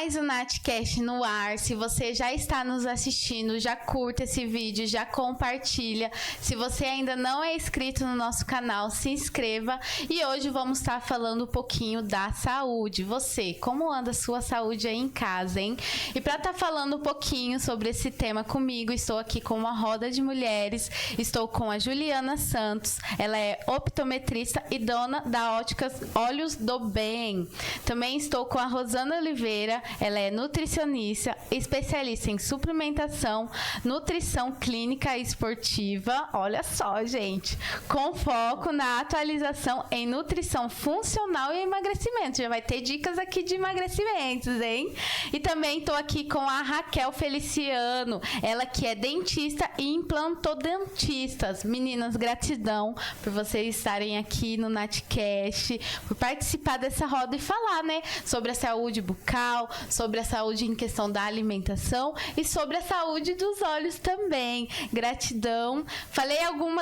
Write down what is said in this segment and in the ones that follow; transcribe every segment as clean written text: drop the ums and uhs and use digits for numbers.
Mais um Natcast no ar. Se você já está nos assistindo, já curta esse vídeo, já compartilha. Se você ainda não é inscrito no nosso canal, se inscreva. E hoje vamos estar falando um pouquinho da saúde. Você, como anda a sua saúde aí em casa, hein? E para estar falando um pouquinho sobre esse tema comigo, estou aqui com uma roda de mulheres. Estou com a Juliana Santos. Ela é optometrista e dona da Óticas Olhos do Bem. Também estou com a Rosana Oliveira. Ela é nutricionista, especialista em suplementação, nutrição clínica e esportiva. Olha só, gente, com foco na atualização em nutrição funcional e emagrecimento. Já vai ter dicas aqui de emagrecimentos, hein? E também estou aqui com a Raquel Feliciano. Ela que é dentista e implantodontistas. Meninas, gratidão por vocês estarem aqui no Natcast, por participar dessa roda e falar, né, sobre a saúde bucal, sobre a saúde em questão da alimentação e sobre a saúde dos olhos também. Gratidão.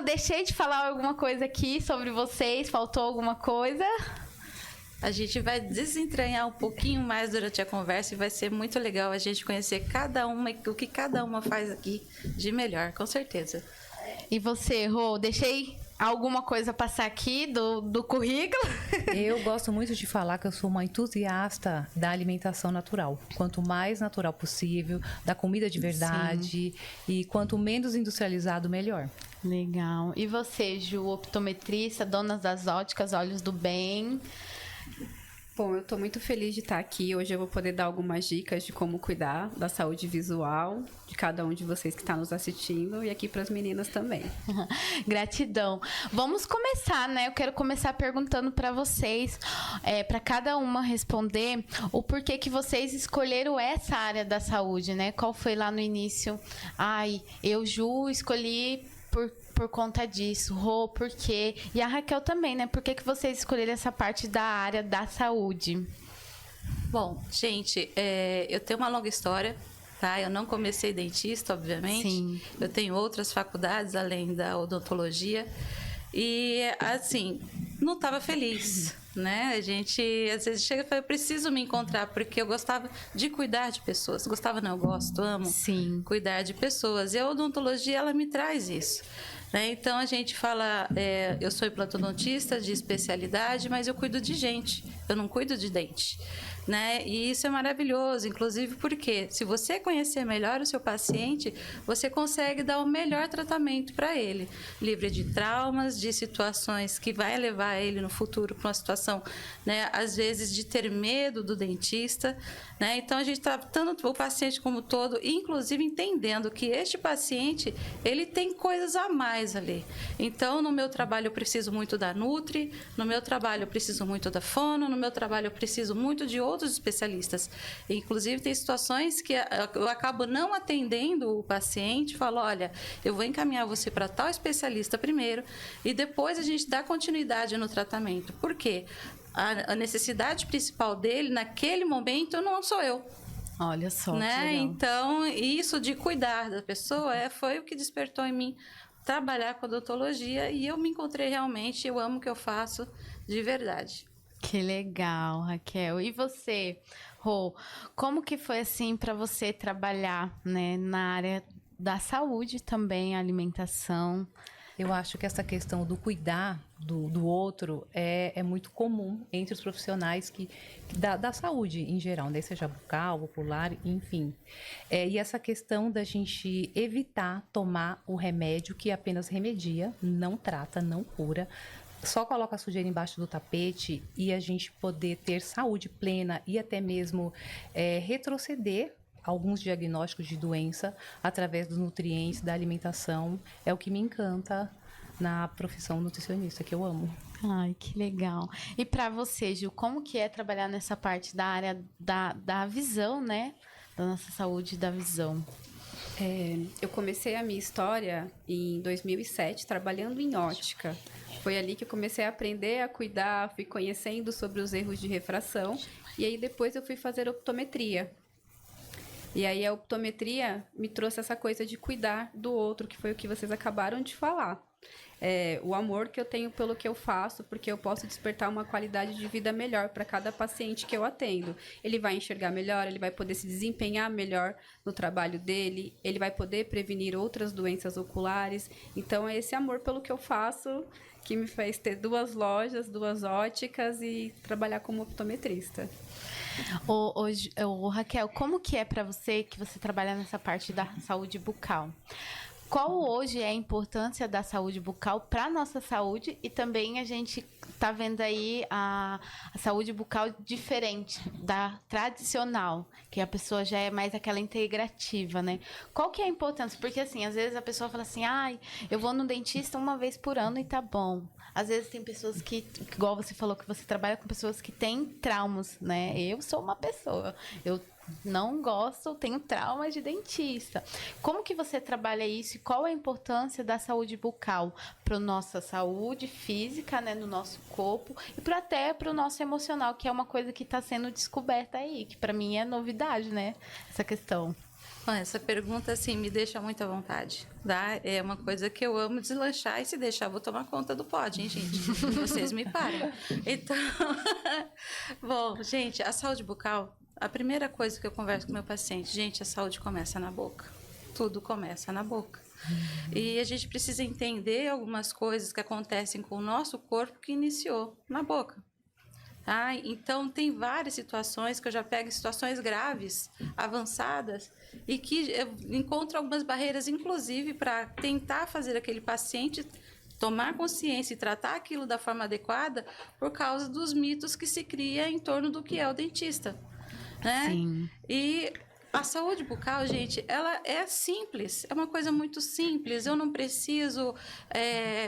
Deixei de falar alguma coisa aqui sobre vocês? Faltou alguma coisa? A gente vai desentranhar um pouquinho mais durante a conversa e vai ser muito legal a gente conhecer cada uma e o que cada uma faz aqui de melhor, com certeza. E você, Rô, deixei alguma coisa passar aqui do currículo? Eu gosto muito de falar que eu sou uma entusiasta da alimentação natural. Quanto mais natural possível, da comida de verdade. Sim. E quanto menos industrializado, melhor. Legal. E você, Ju, optometrista, dona das óticas Olhos do Bem? Bom, eu estou muito feliz de estar aqui. Hoje eu vou poder dar algumas dicas de como cuidar da saúde visual de cada um de vocês que está nos assistindo e aqui para as meninas também. Gratidão. Vamos começar, né? Eu quero começar perguntando para vocês, para cada uma responder o porquê que vocês escolheram essa área da saúde, né? Qual foi lá no início? Eu, Ju, escolhi por conta disso. Rô, por quê? E a Raquel também, né? Por que vocês escolheram essa parte da área da saúde? Bom, gente, eu tenho uma longa história, tá? Eu não comecei dentista, obviamente. Sim. Eu tenho outras faculdades além da odontologia. E, assim, não estava feliz, né? A gente, às vezes, chega e fala, eu preciso me encontrar, porque eu gostava de cuidar de pessoas. Gostava, não, eu gosto, amo. Sim. Cuidar de pessoas. E a odontologia, ela me traz isso. Então, a gente fala, eu sou implantodontista de especialidade, mas eu cuido de gente, eu não cuido de dente. Né? E isso é maravilhoso, inclusive porque se você conhecer melhor o seu paciente, você consegue dar o melhor tratamento para ele, livre de traumas, de situações que vai levar ele no futuro para uma situação, né, às vezes de ter medo do dentista, né? Então a gente tratando o paciente como todo, inclusive entendendo que este paciente, ele tem coisas a mais ali. Então no meu trabalho eu preciso muito da Nutri, no meu trabalho eu preciso muito da Fono, no meu trabalho eu preciso muito de outros especialistas. Inclusive, tem situações que eu acabo não atendendo o paciente, falo, olha, eu vou encaminhar você para tal especialista primeiro e depois a gente dá continuidade no tratamento. Por quê? A necessidade principal dele, naquele momento, não sou eu. Olha só, né? Então, isso de cuidar da pessoa foi o que despertou em mim trabalhar com odontologia e eu me encontrei realmente, eu amo o que eu faço de verdade. Que legal, Raquel. E você, Rô, como que foi assim para você trabalhar, né, na área da saúde também, alimentação? Eu acho que essa questão do cuidar do outro é muito comum entre os profissionais da saúde em geral, né? Seja bucal, ocular, enfim. E essa questão da gente evitar tomar o remédio que apenas remedia, não trata, não cura, só coloca a sujeira embaixo do tapete e a gente poder ter saúde plena e até mesmo retroceder alguns diagnósticos de doença através dos nutrientes, da alimentação, é o que me encanta na profissão nutricionista, que eu amo. Ai, que legal. E para você, Gil, como que é trabalhar nessa parte da área da visão, né? Da nossa saúde da visão? Eu comecei a minha história em 2007, trabalhando em ótica. Foi ali que eu comecei a aprender a cuidar, fui conhecendo sobre os erros de refração. E aí depois eu fui fazer optometria. E aí a optometria me trouxe essa coisa de cuidar do outro, que foi o que vocês acabaram de falar. o amor que eu tenho pelo que eu faço, porque eu posso despertar uma qualidade de vida melhor para cada paciente que eu atendo. Ele vai enxergar melhor, ele vai poder se desempenhar melhor no trabalho dele, ele vai poder prevenir outras doenças oculares. Então, é esse amor pelo que eu faço que me fez ter 2 lojas, 2 óticas e trabalhar como optometrista. Raquel, como que é para você que você trabalha nessa parte da saúde bucal? Qual hoje é a importância da saúde bucal para a nossa saúde? E também a gente está vendo aí a saúde bucal diferente da tradicional, que a pessoa já é mais aquela integrativa, né? Qual que é a importância? Porque assim, às vezes a pessoa fala assim, eu vou no dentista uma vez por ano e tá bom. Às vezes tem pessoas que, igual você falou, que você trabalha com pessoas que têm traumas, né? Eu sou uma pessoa, eu não gosto, tenho trauma de dentista. Como que você trabalha isso e qual a importância da saúde bucal para a nossa saúde física, né, no nosso corpo e até para o nosso emocional, que é uma coisa que está sendo descoberta aí, que para mim é novidade, né, essa questão. Bom, essa pergunta, assim, me deixa muito à vontade, tá? É uma coisa que eu amo deslanchar e se deixar, vou tomar conta do pod, hein, gente? Vocês me parem. Então, bom, gente, a saúde bucal, a primeira coisa que eu converso com meu paciente, gente, a saúde começa na boca. Tudo começa na boca. E a gente precisa entender algumas coisas que acontecem com o nosso corpo que iniciou na boca. Então, tem várias situações que eu já pego, situações graves, avançadas, e que eu encontro algumas barreiras, inclusive, para tentar fazer aquele paciente tomar consciência e tratar aquilo da forma adequada por causa dos mitos que se cria em torno do que é o dentista, né? Sim. E a saúde bucal, gente, ela é simples, é uma coisa muito simples, eu não preciso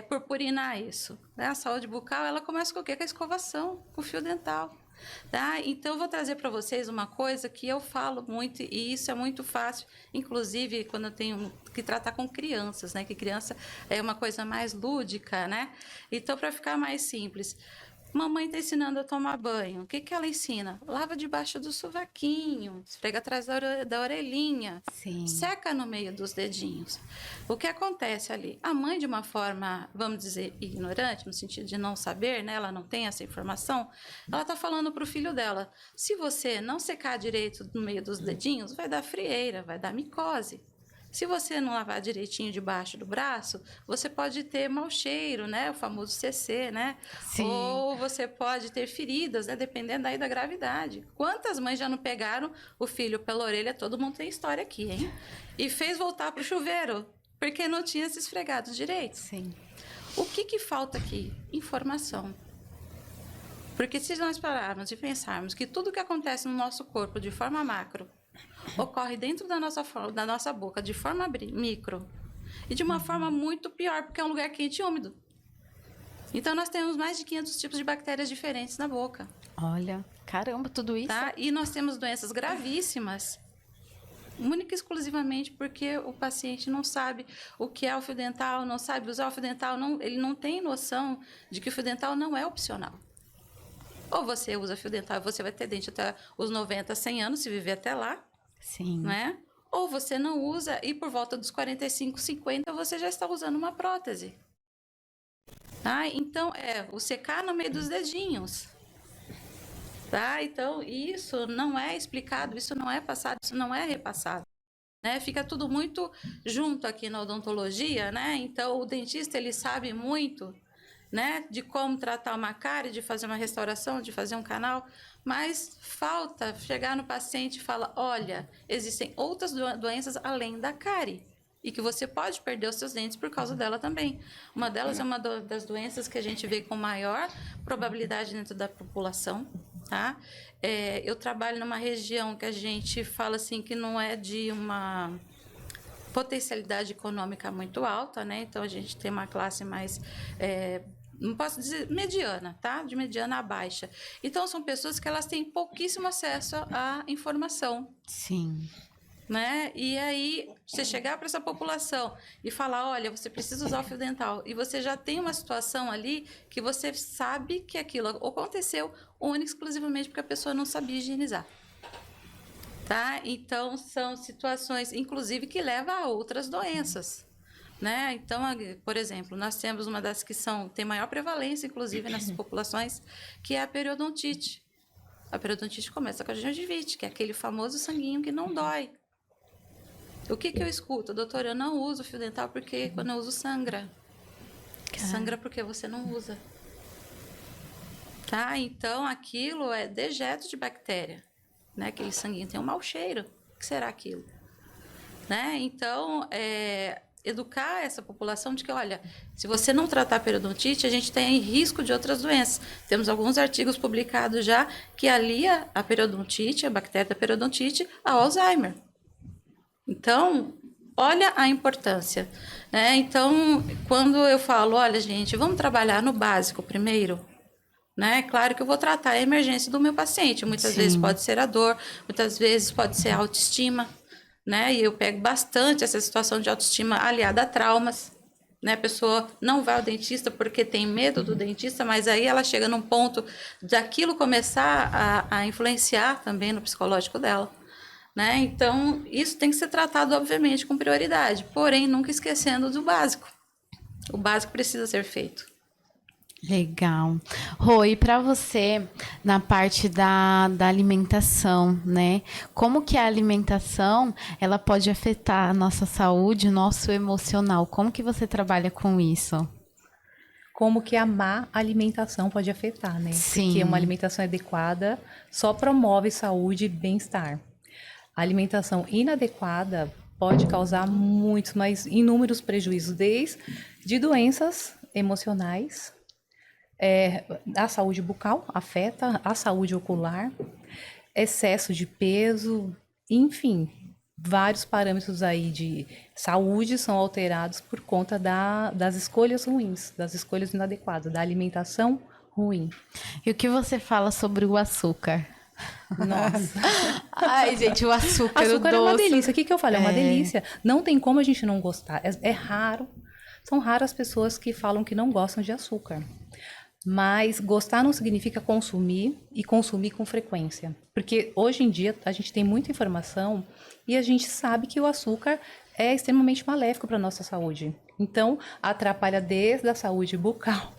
purpurinar isso, né? A saúde bucal, ela começa com o quê? Com a escovação, com o fio dental. Tá? Então, eu vou trazer para vocês uma coisa que eu falo muito, e isso é muito fácil, inclusive quando eu tenho que tratar com crianças, né? Que criança é uma coisa mais lúdica, né? Então, para ficar mais simples, mamãe está ensinando a tomar banho. O que ela ensina? Lava debaixo do sovaquinho, esfrega atrás da orelhinha, sim, seca no meio dos dedinhos. O que acontece ali? A mãe, de uma forma, vamos dizer, ignorante, no sentido de não saber, né? Ela não tem essa informação, ela está falando para o filho dela, se você não secar direito no meio dos dedinhos, vai dar frieira, vai dar micose. Se você não lavar direitinho debaixo do braço, você pode ter mau cheiro, né? O famoso CC, né? Sim. Ou você pode ter feridas, né? Dependendo aí da gravidade. Quantas mães já não pegaram o filho pela orelha? Todo mundo tem história aqui, hein? E fez voltar pro chuveiro, porque não tinha se esfregado direito. Sim. O que falta aqui? Informação. Porque se nós pararmos e pensarmos que tudo que acontece no nosso corpo de forma macro ocorre dentro da nossa boca de forma micro e de uma forma muito pior, porque é um lugar quente e úmido. Então, nós temos mais de 500 tipos de bactérias diferentes na boca. Olha, caramba, tudo isso. Tá? E nós temos doenças gravíssimas, única e exclusivamente porque o paciente não sabe o que é o fio dental, não sabe usar o fio dental, ele não tem noção de que o fio dental não é opcional. Ou você usa fio dental e você vai ter dente até os 90, 100 anos, se viver até lá. Sim. Né? Ou você não usa e por volta dos 45, 50 você já está usando uma prótese. Tá? Então, o secar no meio dos dedinhos. Tá? Então, isso não é explicado, isso não é passado, isso não é repassado. Né? Fica tudo muito junto aqui na odontologia, né? Então, o dentista, ele sabe muito, né, de como tratar uma cárie, de fazer uma restauração, de fazer um canal, mas falta chegar no paciente e falar, olha, existem outras doenças além da cárie e que você pode perder os seus dentes por causa dela também. Uma delas é uma das doenças que a gente vê com maior probabilidade dentro da população, tá? Eu trabalho numa região que a gente fala assim que não é de uma potencialidade econômica muito alta, né? Então, a gente tem uma classe mais, não posso dizer mediana, tá? De mediana a baixa. Então, são pessoas que elas têm pouquíssimo acesso à informação. Sim. Né? E aí, você chegar para essa população e falar, olha, você precisa usar o fio dental, e você já tem uma situação ali que você sabe que aquilo aconteceu única e exclusivamente porque a pessoa não sabia higienizar. Tá? Então, são situações, inclusive, que levam a outras doenças. né? Então, por exemplo, nós temos uma das que tem maior prevalência, inclusive, nessas populações, que é a periodontite. A periodontite começa com a gengivite, que é aquele famoso sanguinho que não dói. O que eu escuto? Doutora, eu não uso fio dental porque quando eu uso sangra. Sangra porque você não usa. Tá? Então, aquilo é dejeto de bactéria. Né? Aquele sanguinho tem um mau cheiro. O que será aquilo? Né? Então, educar essa população de que, olha, se você não tratar a periodontite, a gente tem risco de outras doenças. Temos alguns artigos publicados já que alia a periodontite, a bactéria da periodontite, ao Alzheimer. Então, olha a importância. Né? Então, quando eu falo, olha, gente, vamos trabalhar no básico primeiro, né? Claro que eu vou tratar a emergência do meu paciente. Muitas vezes pode ser a dor, muitas vezes pode ser a autoestima. Né? E eu pego bastante essa situação de autoestima aliada a traumas. Né? A pessoa não vai ao dentista porque tem medo do dentista, mas aí ela chega num ponto daquilo começar a influenciar também no psicológico dela. Né? Então, isso tem que ser tratado, obviamente, com prioridade, porém, nunca esquecendo do básico. O básico precisa ser feito. Legal. Rô, e para você, na parte da alimentação, né? Como que a alimentação, ela pode afetar a nossa saúde, o nosso emocional? Como que você trabalha com isso? Como que a má alimentação pode afetar, né? Sim. Porque uma alimentação adequada só promove saúde e bem-estar. A alimentação inadequada pode causar muitos, mas inúmeros prejuízos, desde doenças emocionais, a saúde bucal afeta, a saúde ocular, excesso de peso, enfim, vários parâmetros aí de saúde são alterados por conta das escolhas ruins, das escolhas inadequadas, da alimentação ruim. E o que você fala sobre o açúcar? Nossa. Ai, gente, o açúcar, o Açúcar doce. é uma delícia. O que eu falo? É uma delícia. Não tem como a gente não gostar. É raro. São raras pessoas que falam que não gostam de açúcar. Mas gostar não significa consumir e consumir com frequência. Porque hoje em dia a gente tem muita informação e a gente sabe que o açúcar é extremamente maléfico para a nossa saúde. Então, atrapalha desde a saúde bucal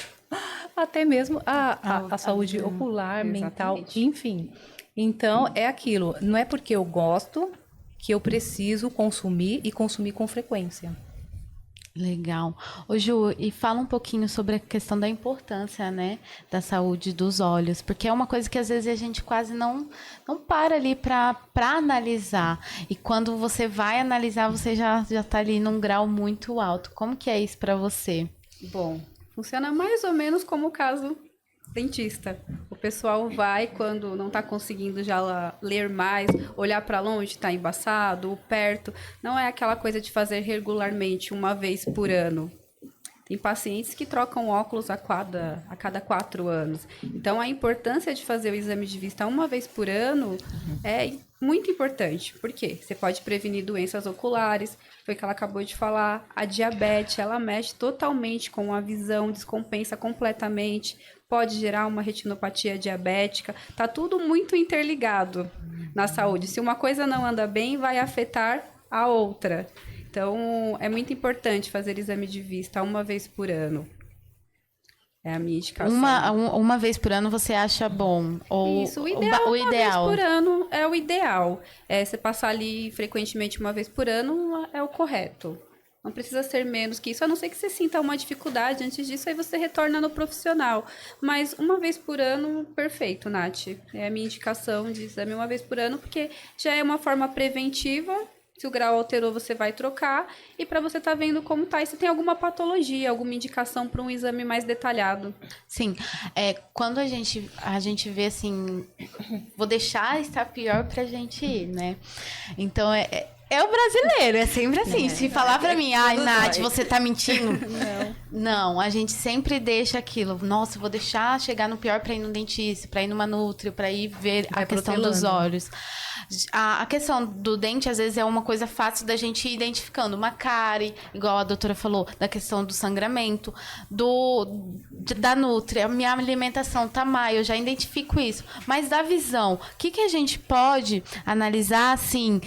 até mesmo a saúde ocular, mental, enfim. Então, é aquilo. Não é porque eu gosto que eu preciso consumir e consumir com frequência. Legal. Ô, Ju, e fala um pouquinho sobre a questão da importância, né, da saúde dos olhos, porque é uma coisa que às vezes a gente quase não para ali para analisar. E quando você vai analisar, você já tá ali num grau muito alto. Como que é isso para você? Bom, funciona mais ou menos como o caso dentista. O pessoal vai quando não está conseguindo já ler mais, olhar para longe, está embaçado, ou perto. Não é aquela coisa de fazer regularmente, uma vez por ano. Tem pacientes que trocam óculos a cada 4 anos. Então, a importância de fazer o exame de vista uma vez por ano é muito importante. Por quê? Você pode prevenir doenças oculares, foi o que ela acabou de falar. A diabetes, ela mexe totalmente com a visão, descompensa completamente. Pode gerar uma retinopatia diabética. Tá tudo muito interligado na saúde. Se uma coisa não anda bem, vai afetar a outra. Então, é muito importante fazer exame de vista uma vez por ano. É a minha indicação. Uma vez por ano você acha bom? Ou isso, o ideal. O uma vez por ano é o ideal. Você passar ali frequentemente uma vez por ano é o correto. Não precisa ser menos que isso, a não ser que você sinta uma dificuldade antes disso, aí você retorna no profissional. Mas uma vez por ano, perfeito, Nath. É a minha indicação de exame uma vez por ano, porque já é uma forma preventiva. Se o grau alterou, você vai trocar. E para você estar vendo como tá. E se tem alguma patologia, alguma indicação para um exame mais detalhado. Sim. Quando a gente vê assim, vou deixar estar pior pra gente ir, né? Então, é o brasileiro, é sempre assim. Se falar pra mim, ai, Nath, você tá mentindo. Não, a gente sempre deixa aquilo. Nossa, vou deixar chegar no pior pra ir no dentista, pra ir numa nutri, pra ir ver a questão dos olhos. A questão do dente, às vezes, é uma coisa fácil da gente ir identificando. Uma cárie, igual a doutora falou, da questão do sangramento, da nutri, a minha alimentação tá má, eu já identifico isso. Mas da visão, o que a gente pode analisar, assim,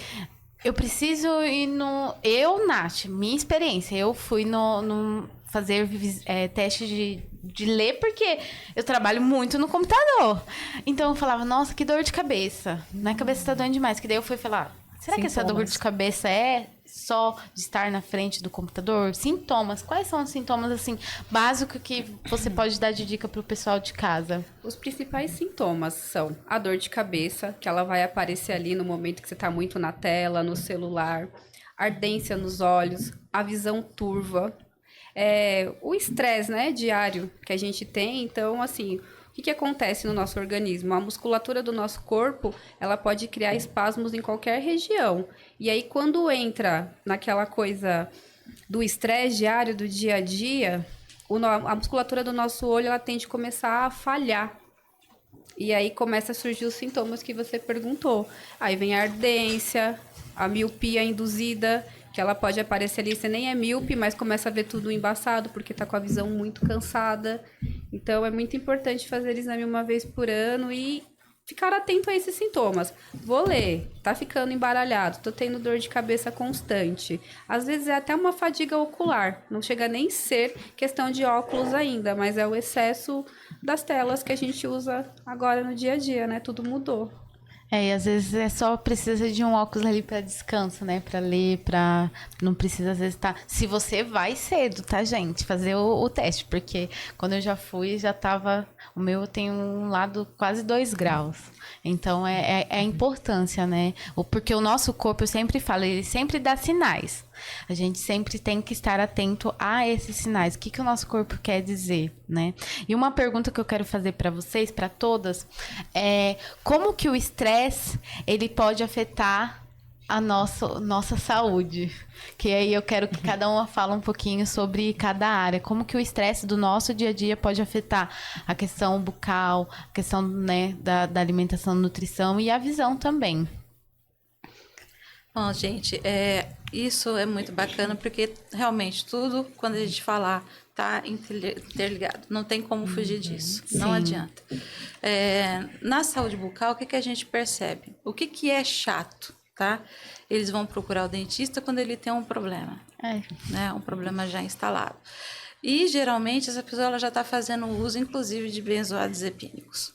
Eu preciso ir no... Eu, Nath, minha experiência, eu fui no fazer teste de ler, porque eu trabalho muito no computador. Então eu falava, nossa, que dor de cabeça. Minha cabeça tá doendo demais. Que daí eu fui falar, será que essa dor de cabeça é só de estar na frente do computador? Sintomas. Quais são os sintomas, assim, básicos que você pode dar de dica pro pessoal de casa? Os principais sintomas são a dor de cabeça, que ela vai aparecer ali no momento que você está muito na tela, no celular, ardência nos olhos, a visão turva, o estresse, né, diário que a gente tem. Então, assim, o que acontece no nosso organismo? A musculatura do nosso corpo, ela pode criar espasmos em qualquer região. E aí, quando entra naquela coisa do estresse diário, do dia a dia, a musculatura do nosso olho, ela tende a começar a falhar. E aí começa a surgir os sintomas que você perguntou. Aí vem a ardência, a miopia induzida, que ela pode aparecer ali, você nem é míope, mas começa a ver tudo embaçado, porque tá com a visão muito cansada. Então, é muito importante fazer exame uma vez por ano e ficar atento a esses sintomas. Vou ler, tá ficando embaralhado, tô tendo dor de cabeça constante. Às vezes é até uma fadiga ocular, não chega nem ser questão de óculos ainda, mas é o excesso das telas que a gente usa agora no dia a dia, né? Tudo mudou. E às vezes só precisa de um óculos ali para descanso, né? Para ler, não precisa às vezes estar... Se você vai cedo, tá, gente? Fazer o teste, porque quando eu já fui, já tava... O meu tem um lado quase 2 graus. Então, é a importância, né? Porque o nosso corpo, eu sempre falo, ele sempre dá sinais. A gente sempre tem que estar atento a esses sinais. O que o nosso corpo quer dizer, né? E uma pergunta que eu quero fazer para vocês, para todas, é como que o estresse, ele pode afetar a nossa saúde? Que aí eu quero que cada uma fale um pouquinho sobre cada área. Como que o estresse do nosso dia a dia pode afetar a questão bucal, a questão, né, da alimentação, nutrição e a visão também. Bom, gente, isso é muito bacana, porque realmente tudo, quando a gente falar, tá interligado. Não tem como fugir disso. Sim. Não adianta. Na saúde bucal, o que a gente percebe? O que é chato, tá? Eles vão procurar o dentista quando ele tem um problema. Né? Um problema já instalado. E, geralmente, essa pessoa ela já está fazendo uso, inclusive, de benzoadiazepínicos.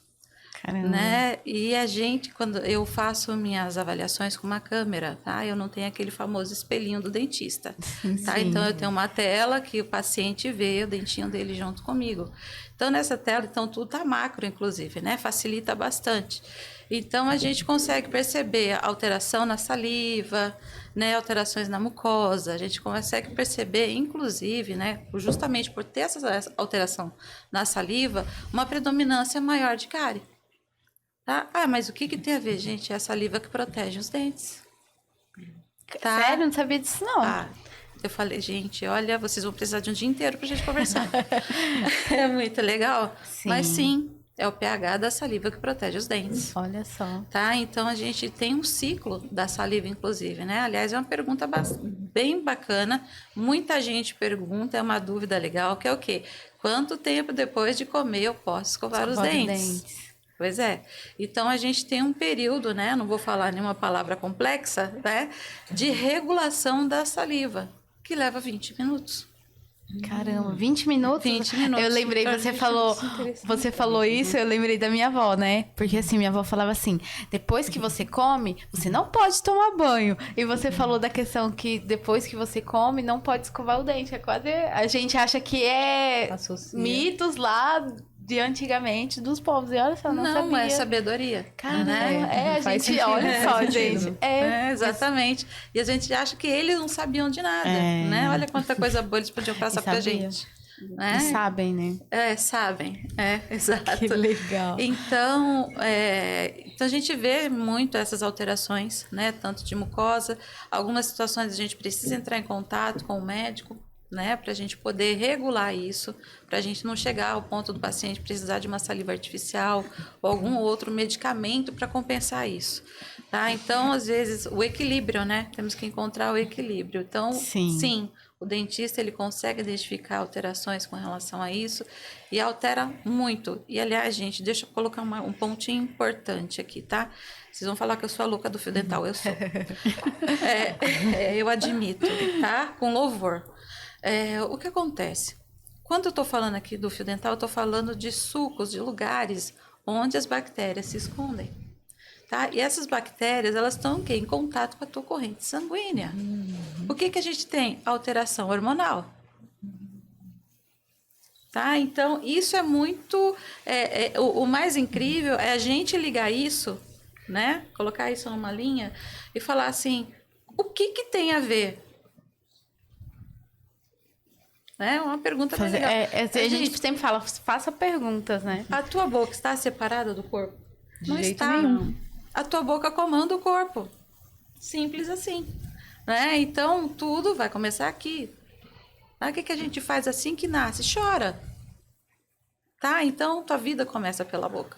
Caramba. Né? E a gente, quando eu faço minhas avaliações com uma câmera, tá? Eu não tenho aquele famoso espelhinho do dentista, tá? Sim. Então, eu tenho uma tela que o paciente vê o dentinho dele junto comigo. Então, nessa tela, então, tudo tá macro, inclusive, né? Facilita bastante. Então, a gente consegue perceber alteração na saliva, né? Alterações na mucosa. A gente consegue perceber, inclusive, né? Justamente por ter essa alteração na saliva, uma predominância maior de cárie. Tá? Mas o que tem a ver, gente? É a saliva que protege os dentes. Tá? Sério? Não sabia disso, não. Eu falei, gente, olha, vocês vão precisar de um dia inteiro pra gente conversar. É muito legal. Sim. Mas sim, é o pH da saliva que protege os dentes. Olha só. Tá? Então, a gente tem um ciclo da saliva, inclusive, né? Aliás, é uma pergunta bem bacana. Muita gente pergunta, é uma dúvida legal, que é o quê? Quanto tempo depois de comer eu posso escovar os dentes? Pois é. Então, a gente tem um período, né? Não vou falar nenhuma palavra complexa, né? De regulação da saliva, que leva 20 minutos. Caramba, 20 minutos? 20 minutos. Eu lembrei, você falou isso, eu lembrei da minha avó, né? Porque assim, minha avó falava assim, depois que você come, você não pode tomar banho. E você falou da questão que depois que você come, não pode escovar o dente. É quase... A gente acha que é mitos lá de antigamente dos povos. E olha só, não sabia. Não, é sabedoria. Caramba, né? a gente, olha só, gente. Exatamente. E a gente acha que eles não sabiam de nada, né? Olha quanta coisa boa eles podiam passar pra gente. Né? E sabem, né? Sabem. Exato. Que legal. Então, então, a gente vê muito essas alterações, né? Tanto de mucosa. Algumas situações a gente precisa entrar em contato com o médico, né, para a gente poder regular isso, para a gente não chegar ao ponto do paciente precisar de uma saliva artificial ou algum outro medicamento para compensar isso, tá? Então, às vezes, o equilíbrio, né? Temos que encontrar o equilíbrio. Então, sim, O dentista, ele consegue identificar alterações com relação a isso e altera muito. E, aliás, gente, deixa eu colocar um pontinho importante aqui, tá? Vocês vão falar que eu sou a louca do fio dental, eu sou. Eu admito, tá? Com louvor. O que acontece? Quando eu estou falando aqui do fio dental, eu estou falando de sucos, de lugares onde as bactérias se escondem. Tá? E essas bactérias, elas estão em contato com a tua corrente sanguínea. O que a gente tem? Alteração hormonal. Tá? Então, isso é muito... o mais incrível é a gente ligar isso, né? Colocar isso numa linha e falar assim, o que tem a ver? É uma pergunta bem legal. A gente sempre fala, faça perguntas, né? A tua boca está separada do corpo? De Não jeito está. nenhum. A tua boca comanda o corpo. Simples assim. Né? Então, tudo vai começar aqui. O que a gente faz assim que nasce? Chora. Tá? Então, tua vida começa pela boca.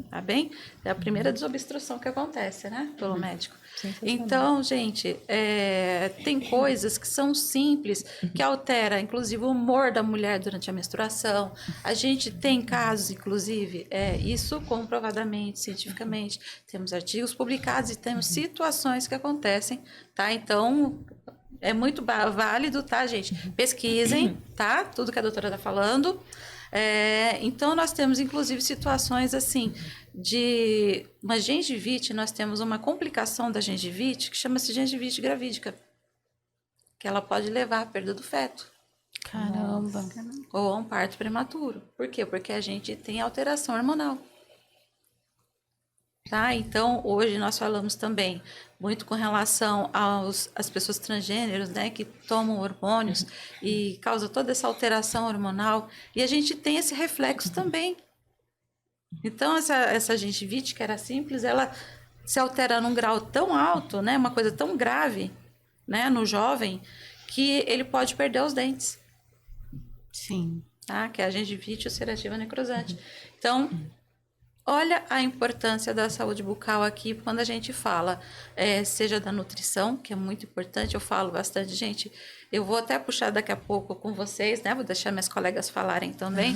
Tá bem? É a primeira desobstrução que acontece, né? Pelo médico. Então, gente, tem coisas que são simples, que altera, inclusive, o humor da mulher durante a menstruação. A gente tem casos, inclusive, isso comprovadamente, cientificamente. Temos artigos publicados e temos situações que acontecem, tá? Então, é muito válido, tá, gente? Pesquisem, tá? Tudo que a doutora está falando. Então, nós temos, inclusive, situações assim, de uma gengivite, nós temos uma complicação da gengivite que chama-se gengivite gravídica, que ela pode levar à perda do feto. Caramba. Ou a um parto prematuro. Por quê? Porque a gente tem alteração hormonal. Tá? Então, hoje nós falamos também muito com relação às pessoas transgêneros, né, que tomam hormônios e causa toda essa alteração hormonal. E a gente tem esse reflexo também. Então, essa gengivite, que era simples, ela se altera num grau tão alto, né, uma coisa tão grave, né, no jovem, que ele pode perder os dentes. Sim. Tá? Que é a gengivite ulcerativa necrosante. Então, olha a importância da saúde bucal aqui quando a gente fala, seja da nutrição, que é muito importante, eu falo bastante, gente, eu vou até puxar daqui a pouco com vocês, né? Vou deixar minhas colegas falarem também,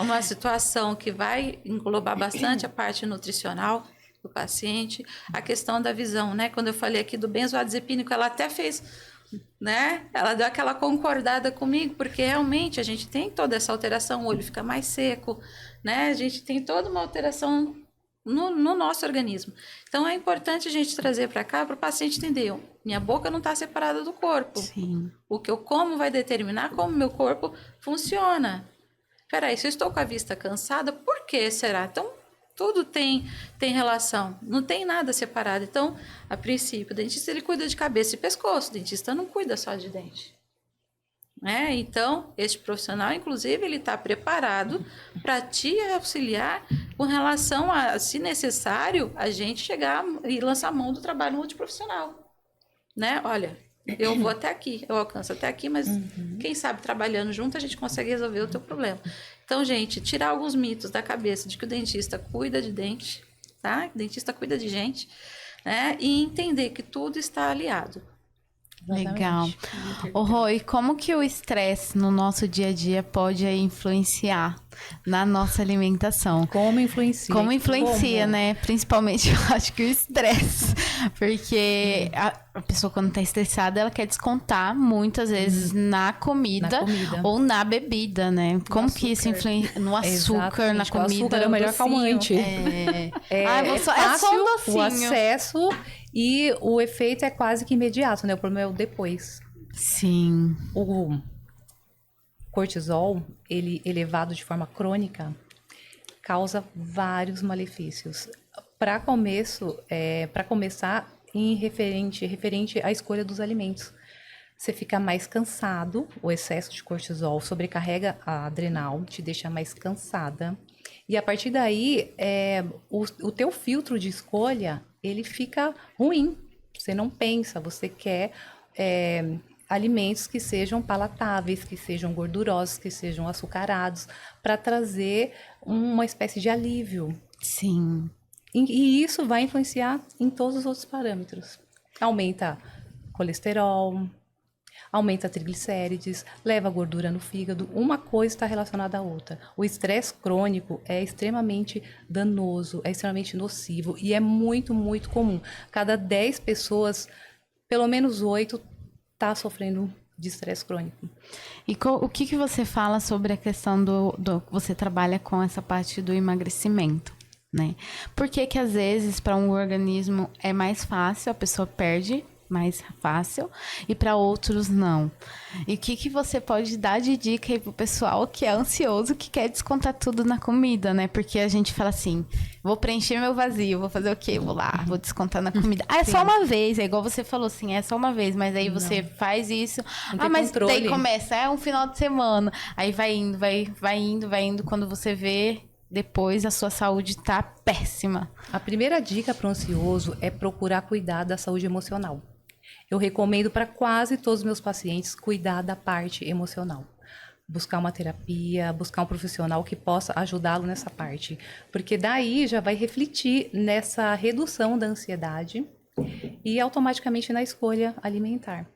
uma situação que vai englobar bastante a parte nutricional do paciente, a questão da visão, né? Quando eu falei aqui do benzodiazepínico, ela até fez, né? Ela deu aquela concordada comigo, porque realmente a gente tem toda essa alteração, o olho fica mais seco, né? A gente tem toda uma alteração no nosso organismo. Então, é importante a gente trazer para cá para o paciente entender, minha boca não está separada do corpo. Sim. O que eu como vai determinar como meu corpo funciona. Peraí, se eu estou com a vista cansada, por que será? Então, tudo tem relação, não tem nada separado. Então, a princípio, o dentista ele cuida de cabeça e pescoço, o dentista não cuida só de dente. Então, este profissional, inclusive, ele está preparado para te auxiliar com relação a, se necessário, a gente chegar e lançar a mão do trabalho multiprofissional. Né? Olha, eu vou até aqui, eu alcanço até aqui, mas quem sabe trabalhando junto a gente consegue resolver o teu problema. Então, gente, tirar alguns mitos da cabeça de que o dentista cuida de dente, tá? O dentista cuida de gente, né? E entender que tudo está aliado. Legal. Ô, Rô, e como que o estresse no nosso dia a dia pode aí influenciar na nossa alimentação? Como influencia? Como influencia, né? Principalmente, eu acho que o estresse. Porque a pessoa, quando tá estressada, ela quer descontar, muitas vezes, na comida ou na bebida, né? Como que isso influencia no açúcar, na comida? O açúcar é o melhor calmante. É só um docinho. O acesso e o efeito é quase que imediato, né? O problema é o depois. Sim. O cortisol, ele elevado de forma crônica, causa vários malefícios. Para começar, referente à escolha dos alimentos. Você fica mais cansado, o excesso de cortisol sobrecarrega a adrenal, te deixa mais cansada. E a partir daí, o teu filtro de escolha, ele fica ruim. Você não pensa, você quer alimentos que sejam palatáveis, que sejam gordurosos, que sejam açucarados, para trazer uma espécie de alívio. Sim. E isso vai influenciar em todos os outros parâmetros. Aumenta colesterol, aumenta triglicérides, leva gordura no fígado. Uma coisa está relacionada à outra. O estresse crônico é extremamente danoso, é extremamente nocivo e é muito, muito comum. Cada 10 pessoas, pelo menos 8 está sofrendo de estresse crônico. E o que você fala sobre a questão você trabalha com essa parte do emagrecimento, né? Por que que às vezes para um organismo é mais fácil, a pessoa perde mais fácil e para outros não? E o que você pode dar de dica aí pro pessoal que é ansioso, que quer descontar tudo na comida, né? Porque a gente fala assim, vou preencher meu vazio, vou fazer o quê? Vou lá, vou descontar na comida. Ah, é só uma vez, é igual você falou assim, é só uma vez, mas aí você faz isso. Ah, mas controle. Daí começa, é um final de semana. Aí vai indo, vai indo, quando você vê, depois a sua saúde tá péssima. A primeira dica para o ansioso é procurar cuidar da saúde emocional. Eu recomendo para quase todos os meus pacientes cuidar da parte emocional. Buscar uma terapia, buscar um profissional que possa ajudá-lo nessa parte. Porque daí já vai refletir nessa redução da ansiedade e automaticamente na escolha alimentar.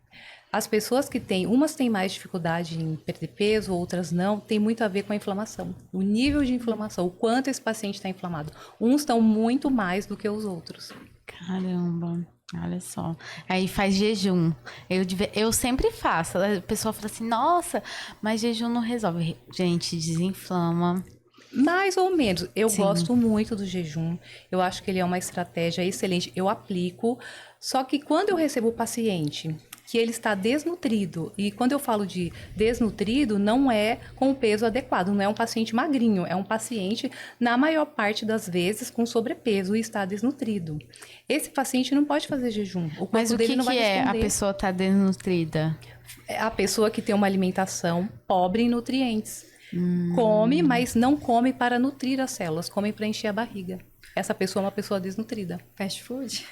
As pessoas que têm, umas têm mais dificuldade em perder peso, outras não, tem muito a ver com a inflamação. O nível de inflamação, o quanto esse paciente está inflamado. Uns estão muito mais do que os outros. Caramba, olha só. Aí faz jejum. Eu sempre faço. A pessoa fala assim, nossa, mas jejum não resolve. Gente, desinflama. Mais ou menos. Eu Sim. gosto muito do jejum. Eu acho que ele é uma estratégia excelente. Eu aplico. Só que quando eu recebo o paciente que ele está desnutrido, e quando eu falo de desnutrido, não é com o peso adequado, não é um paciente magrinho, é um paciente, na maior parte das vezes, com sobrepeso e está desnutrido. Esse paciente não pode fazer jejum. O corpo Mas o dele que não vai é a responder. pessoa tá desnutrida? É a pessoa que tem uma alimentação pobre em nutrientes. Come, mas não come para nutrir as células, come para encher a barriga. Essa pessoa é uma pessoa desnutrida. Fast food?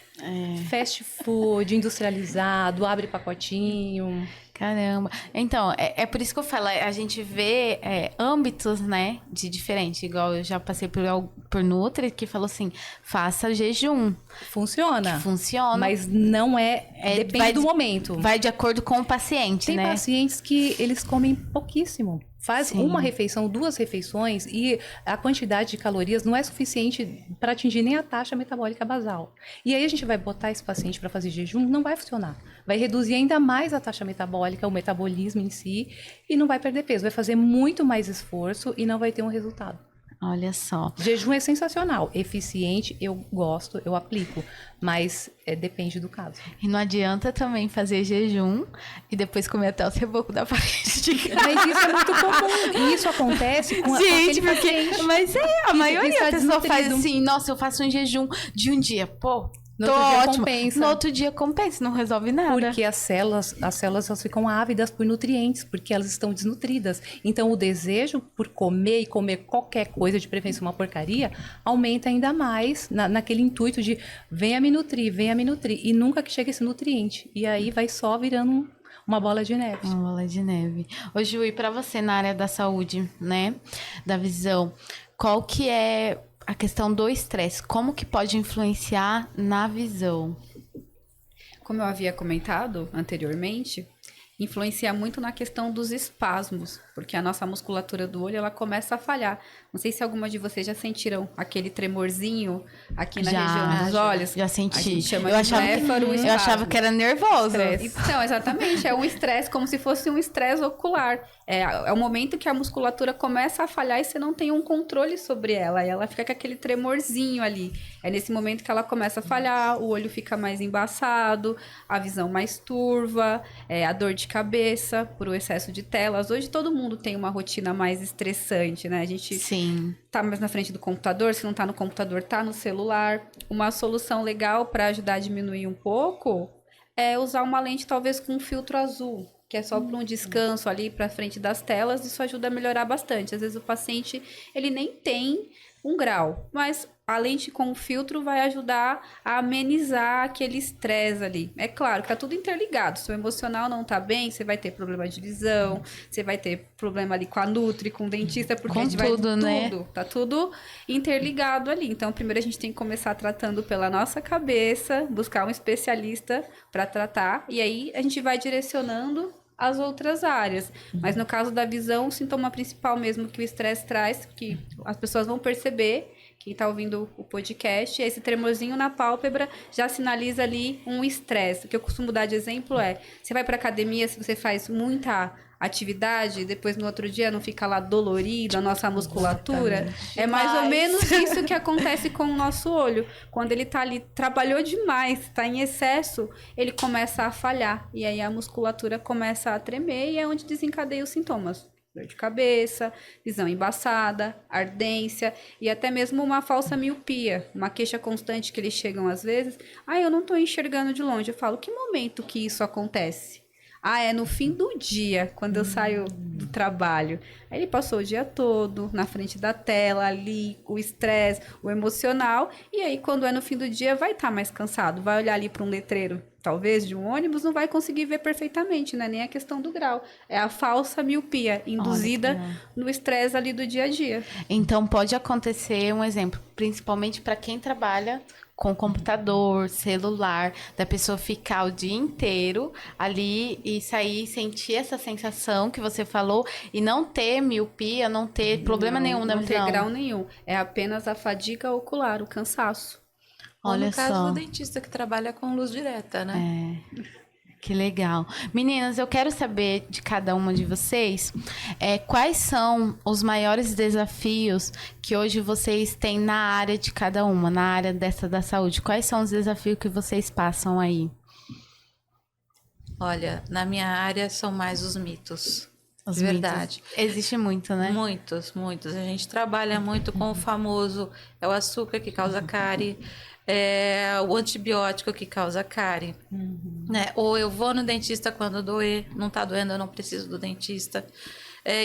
Fast food, industrializado, abre pacotinho. Caramba. Então, é por isso que eu falo, a gente vê âmbitos, né, de diferente. Igual eu já passei por Nutri, que falou assim, faça jejum. Funciona. Funciona. Mas não depende vai do de- momento. Vai de acordo com o paciente, Tem né? pacientes que eles comem pouquíssimo. Faz Sim. uma refeição, 2 refeições e a quantidade de calorias não é suficiente para atingir nem a taxa metabólica basal. E aí a gente vai botar esse paciente para fazer jejum, não vai funcionar. Vai reduzir ainda mais a taxa metabólica, o metabolismo em si, e não vai perder peso. Vai fazer muito mais esforço e não vai ter um resultado. Olha só. Jejum é sensacional, eficiente, eu gosto, eu aplico, mas depende do caso. E não adianta também fazer jejum e depois comer até o reboco da parede de casa. Mas isso é muito comum, e isso acontece com Gente, aquele porque... paciente. Mas a maioria está da pessoa faz desnutrido. assim, nossa, eu faço um jejum de um dia, pô, No tô outro dia ótima. compensa. No outro dia compensa, não resolve nada. Porque as células elas ficam ávidas por nutrientes, porque elas estão desnutridas. Então, o desejo por comer e comer qualquer coisa, de preferência uma porcaria, aumenta ainda mais naquele intuito de venha me nutrir, e nunca que chega esse nutriente. E aí vai só virando uma bola de neve. Uma bola de neve. Ô, Ju, e pra você na área da saúde, né, da visão, qual que é a questão do estresse? Como que pode influenciar na visão? Como eu havia comentado anteriormente, influencia muito na questão dos espasmos, porque a nossa musculatura do olho ela começa a falhar. Não sei se alguma de vocês já sentiram aquele tremorzinho aqui na região dos olhos. Já A senti. gente chama Eu de achava, néfaro, eu achava que era nervoso. Então, exatamente, é um estresse como se fosse um estresse ocular. É o momento que a musculatura começa a falhar e você não tem um controle sobre ela. E ela fica com aquele tremorzinho ali. É nesse momento que ela começa a falhar, o olho fica mais embaçado, a visão mais turva, a dor de cabeça por o excesso de telas. Hoje todo mundo tem uma rotina mais estressante, né? A gente Sim. tá mais na frente do computador, se não tá no computador, tá no celular. Uma solução legal para ajudar a diminuir um pouco é usar uma lente talvez com um filtro azul, que é só para um descanso ali para frente das telas. Isso ajuda a melhorar bastante. Às vezes o paciente, ele nem tem 1 grau, mas a lente com o filtro vai ajudar a amenizar aquele estresse ali. É claro que tá tudo interligado. Se o emocional não tá bem, você vai ter problema de visão, você vai ter problema ali com a Nutri, com o dentista, porque Com a gente vai tudo, né? tá tudo interligado ali. Então, primeiro a gente tem que começar tratando pela nossa cabeça, buscar um especialista para tratar, e aí a gente vai direcionando as outras áreas. Mas no caso da visão, o sintoma principal mesmo que o estresse traz, que as pessoas vão perceber, quem está ouvindo o podcast, esse tremorzinho na pálpebra já sinaliza ali um estresse. O que eu costumo dar de exemplo é, você vai para academia, se você faz muita atividade, depois no outro dia não fica lá dolorido a nossa musculatura, é mais ou menos isso que acontece com o nosso olho. Quando ele tá ali, trabalhou demais, está em excesso, ele começa a falhar, e aí a musculatura começa a tremer e é onde desencadeia os sintomas. Dor de cabeça, visão embaçada, ardência e até mesmo uma falsa miopia, uma queixa constante que eles chegam às vezes. Eu não estou enxergando de longe. Eu falo, que momento que isso acontece? É no fim do dia, quando eu saio do trabalho. Aí ele passou o dia todo na frente da tela, ali, o estresse, o emocional. E aí, quando é no fim do dia, vai estar mais cansado. Vai olhar ali para um letreiro, talvez, de um ônibus, não vai conseguir ver perfeitamente, não é nem a questão do grau. É a falsa miopia, induzida no estresse ali do dia a dia. Então, pode acontecer um exemplo, principalmente para quem trabalha com computador, celular, da pessoa ficar o dia inteiro ali e sair, sentir essa sensação que você falou e não ter miopia, não ter problema nenhum na visão. Não ter grau nenhum. É apenas a fadiga ocular, o cansaço. Olha no caso só. do dentista que trabalha com luz direta, né? Que legal. Meninas, eu quero saber de cada uma de vocês quais são os maiores desafios que hoje vocês têm na área de cada uma, na área dessa da saúde. Quais são os desafios que vocês passam aí? Olha, na minha área são mais os mitos. Os Verdade. mitos. Existe muito, né? Muitos, muitos. A gente trabalha muito com o famoso, é o açúcar que causa cárie, é o antibiótico que causa cárie, né? Ou eu vou no dentista quando doer, não tá doendo, eu não preciso do dentista.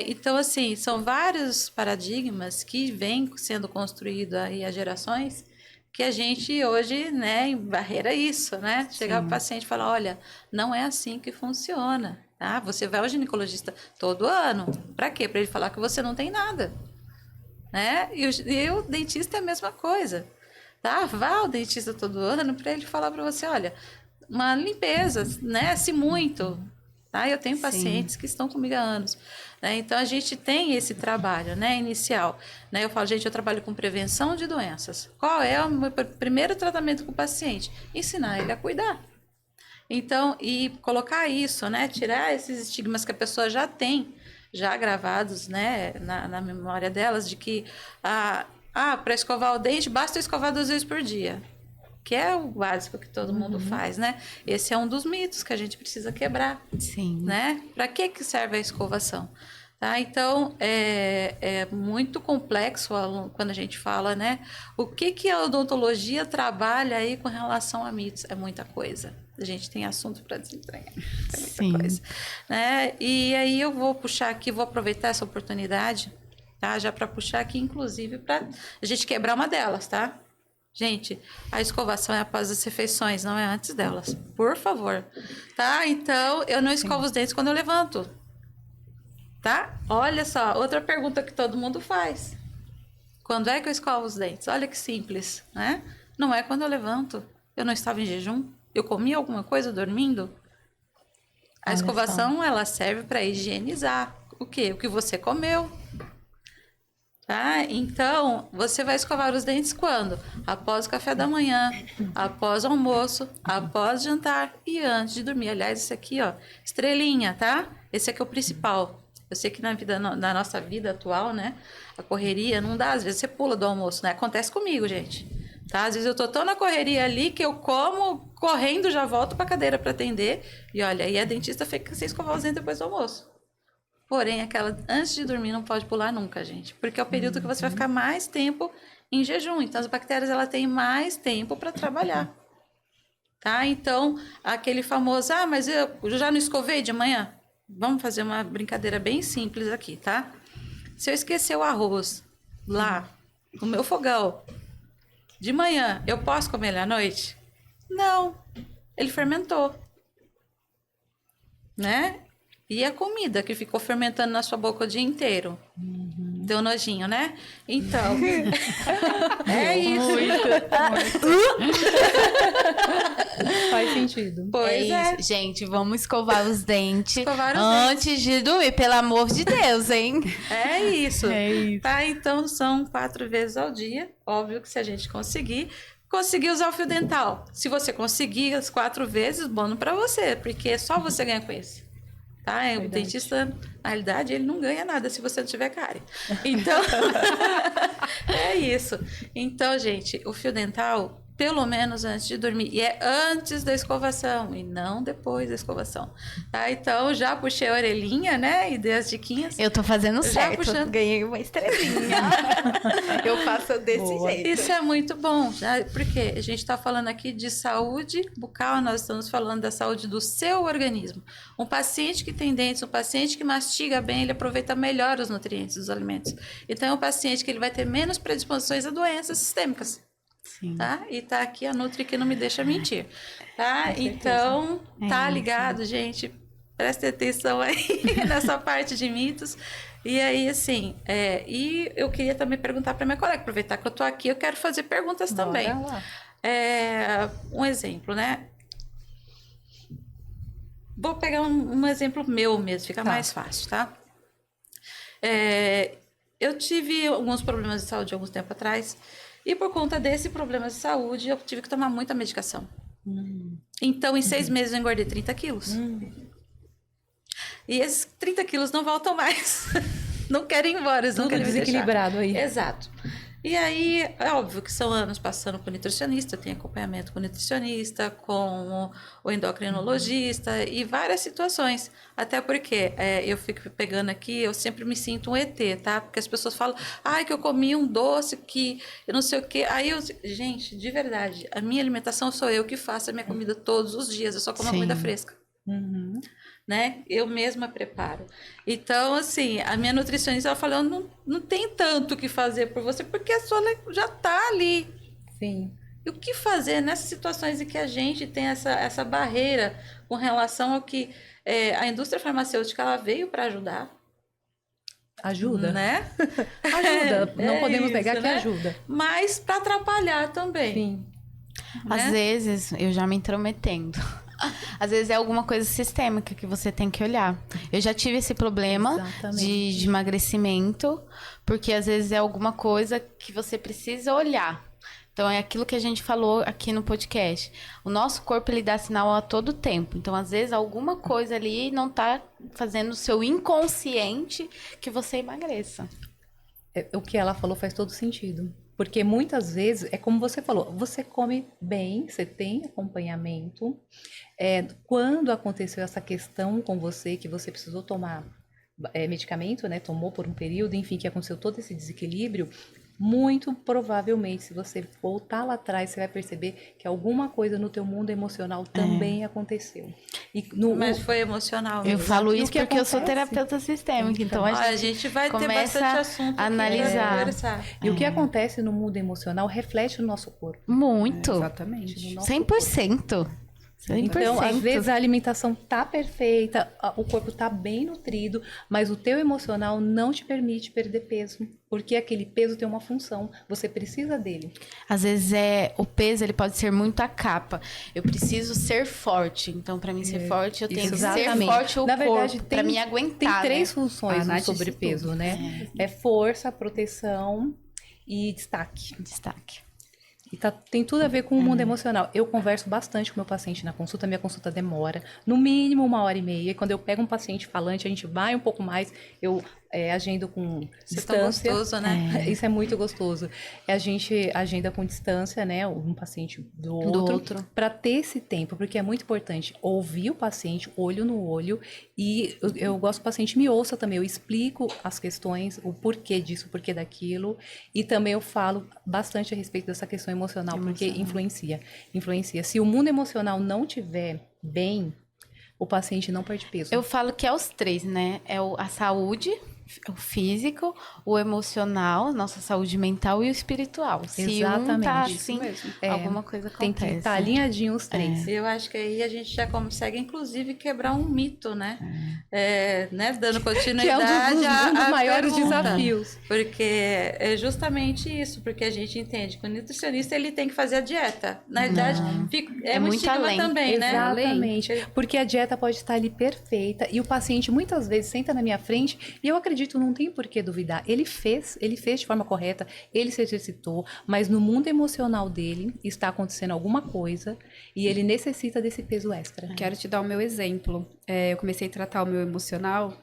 Então, assim, são vários paradigmas que vêm sendo construídos aí há gerações que a gente hoje, né, barreira isso, né? Chegar pro paciente e falar, olha, não é assim que funciona, tá? Você vai ao ginecologista todo ano, para quê? Para ele falar que você não tem nada, né? E o dentista é a mesma coisa, tá? Vá ao dentista todo ano para ele falar para você, olha, uma limpeza, né? Se muito, tá? Eu tenho pacientes que estão comigo há anos, né? Então a gente tem esse trabalho, né, inicial, né? Eu falo, gente, eu trabalho com prevenção de doenças. Qual é o meu primeiro tratamento com o paciente? Ensinar ele a cuidar. Então, e colocar isso, né? Tirar esses estigmas que a pessoa já tem, já gravados, né, na memória delas, de que para escovar o dente basta escovar 2 vezes por dia, que é o básico que todo mundo faz, né? Esse é um dos mitos que a gente precisa quebrar. Sim. Né? Para que serve a escovação? Tá? Então, é muito complexo quando a gente fala, né? O que a odontologia trabalha aí com relação a mitos? É muita coisa. A gente tem assunto para desentranhar. É muita coisa. Né? E aí eu vou puxar aqui, vou aproveitar essa oportunidade, tá? Já para puxar aqui, inclusive, para a gente quebrar uma delas, tá? Gente, a escovação é após as refeições, não é antes delas. Por favor. Tá? Então, eu não escovo os dentes quando eu levanto. Tá? Olha só, outra pergunta que todo mundo faz. Quando é que eu escovo os dentes? Olha que simples, né? Não é quando eu levanto. Eu não estava em jejum? Eu comi alguma coisa dormindo? A escovação, ela serve para higienizar. O quê? O que você comeu. Tá? Então, você vai escovar os dentes quando? Após o café da manhã, após o almoço, após jantar e antes de dormir. Aliás, esse aqui, ó, estrelinha, tá? Esse aqui é o principal. Eu sei que na nossa vida atual, né, a correria não dá, às vezes você pula do almoço, né? Acontece comigo, gente. Tá? Às vezes eu tô tão na correria ali que eu como correndo, já volto pra cadeira para atender. E olha, aí a dentista fica sem escovar os dentes depois do almoço. Porém, aquela antes de dormir não pode pular nunca, gente. Porque é o período que você vai ficar mais tempo em jejum. Então, as bactérias, ela tem mais tempo para trabalhar. Tá? Então, aquele famoso, mas eu já não escovei de manhã? Vamos fazer uma brincadeira bem simples aqui, tá? Se eu esquecer o arroz lá, no meu fogão, de manhã, eu posso comer ele à noite? Não. Ele fermentou. Né? E a comida que ficou fermentando na sua boca o dia inteiro? Deu nojinho, né? Então, é isso. Faz sentido. Pois é. isso. Gente, vamos escovar os dentes Escovar os antes de dormir, pelo amor de Deus, hein? É isso. É isso. Tá, então são 4 vezes ao dia. Óbvio que se a gente conseguir usar o fio dental. Se você conseguir as 4 vezes, bom para você, porque só você ganha com isso. Tá? O dentista, na realidade, ele não ganha nada se você não tiver cárie. Então, é isso. Então, gente, o fio dental, pelo menos antes de dormir. E é antes da escovação e não depois da escovação. Tá? Então, já puxei a orelhinha, né? E dei as diquinhas. Eu tô fazendo Já certo. puxando. Ganhei uma estrelinha. Eu faço desse Boa. jeito. Isso é muito bom, né? Porque a gente está falando aqui de saúde bucal, nós estamos falando da saúde do seu organismo. Um paciente que tem dentes, um paciente que mastiga bem, ele aproveita melhor os nutrientes dos alimentos. Então, é um paciente que ele vai ter menos predisposições a doenças sistêmicas. Sim. Tá? E tá aqui a Nutri que não me deixa mentir. Tá? Então, tá ligado, gente? Preste atenção aí nessa parte de mitos. E aí, assim, e eu queria também perguntar para minha colega, aproveitar que eu tô aqui, eu quero fazer perguntas também. Bora lá. Um exemplo, né? Vou pegar um exemplo meu mesmo, fica mais fácil, tá? Eu tive alguns problemas de saúde alguns tempo atrás, e por conta desse problema de saúde, eu tive que tomar muita medicação. Então, em 6 meses, eu engordei 30 quilos. E esses 30 quilos não voltam mais. Não querem ir embora, eles não Tudo querem me deixar. desequilibrado aí. Exato. E aí, é óbvio que são anos passando com nutricionista, eu tenho acompanhamento com nutricionista, com o endocrinologista e várias situações. Até porque eu fico pegando aqui, eu sempre me sinto um ET, tá? Porque as pessoas falam, ai, que eu comi um doce, que eu não sei o quê. Aí gente, de verdade, a minha alimentação sou eu que faço a minha comida todos os dias, eu só como a comida fresca. Né? Eu mesma preparo. Então, assim, a minha nutricionista, ela falou, não tem tanto o que fazer por você, porque a sua já tá ali. Sim. E o que fazer nessas situações em que a gente tem essa barreira com relação ao que a indústria farmacêutica ela veio para ajudar? Ajuda. Né? Ajuda. Não podemos negar isso, que né? ajuda. Mas para atrapalhar também. Sim. Às né? vezes, eu já me intrometendo. Às vezes é alguma coisa sistêmica que você tem que olhar. Eu já tive esse problema de emagrecimento, porque às vezes é alguma coisa que você precisa olhar. Então, é aquilo que a gente falou aqui no podcast. O nosso corpo, ele dá sinal a todo tempo. Então, às vezes, alguma coisa ali não tá fazendo o seu inconsciente que você emagreça. O que ela falou faz todo sentido. Porque muitas vezes, é como você falou, você come bem, você tem acompanhamento. Quando aconteceu essa questão com você, que você precisou tomar medicamento, né? Tomou por um período, enfim, que aconteceu todo esse desequilíbrio, muito provavelmente, se você voltar lá atrás, você vai perceber que alguma coisa no teu mundo emocional também aconteceu. Mas foi emocional. Eu mesmo. falo E o isso que porque eu sou acontece? terapeuta sistêmica, então A gente vai ter começa bastante assunto a analisar. conversar. E o que acontece no mundo emocional reflete no nosso corpo. Muito. Exatamente. No nosso 100%. 100%. Então, às vezes a alimentação tá perfeita, o corpo tá bem nutrido, mas o teu emocional não te permite perder peso, porque aquele peso tem uma função, você precisa dele. Às vezes o peso, ele pode ser muito a capa. Eu preciso ser forte. Então, para mim ser forte, eu tenho que ser Exatamente. forte o Na verdade, corpo para me aguentar. Tem 3 né? funções no Nath sobrepeso, disse né? É força, proteção e destaque. Destaque. E tem tudo a ver com o mundo emocional. Eu converso bastante com o meu paciente na consulta, minha consulta demora no mínimo 1h30. E quando eu pego um paciente falante, a gente vai um pouco mais, eu agendo com Isso é tão distância. gostoso, né? Isso é muito gostoso. A gente agenda com distância, né? Um paciente do outro. Para ter esse tempo, porque é muito importante ouvir o paciente, olho no olho. E eu gosto que o paciente me ouça também. Eu explico as questões, o porquê disso, o porquê daquilo. E também eu falo bastante a respeito dessa questão emocional, porque influencia. Se o mundo emocional não estiver bem, o paciente não perde peso. Eu falo que é os 3, né? É a saúde, o físico, o emocional, nossa saúde mental e o espiritual. Se um tá Exatamente. assim, mesmo. alguma coisa Tem acontece. que estar alinhadinho os três. Eu acho que aí a gente já consegue, inclusive, quebrar um mito, né? Né? Dando Que é continuidade um dos à maiores pergunta. desafios. Porque é justamente isso, porque a gente entende que o nutricionista ele tem que fazer a dieta. Na verdade, é É muito muito estigma além. também, né? Exatamente. Porque a dieta pode estar ali perfeita e o paciente muitas vezes senta na minha frente e eu acredito, não tem por que duvidar. Ele fez de forma correta, ele se exercitou, mas no mundo emocional dele está acontecendo alguma coisa e ele necessita desse peso extra. Quero te dar o meu exemplo. Eu comecei a tratar o meu emocional,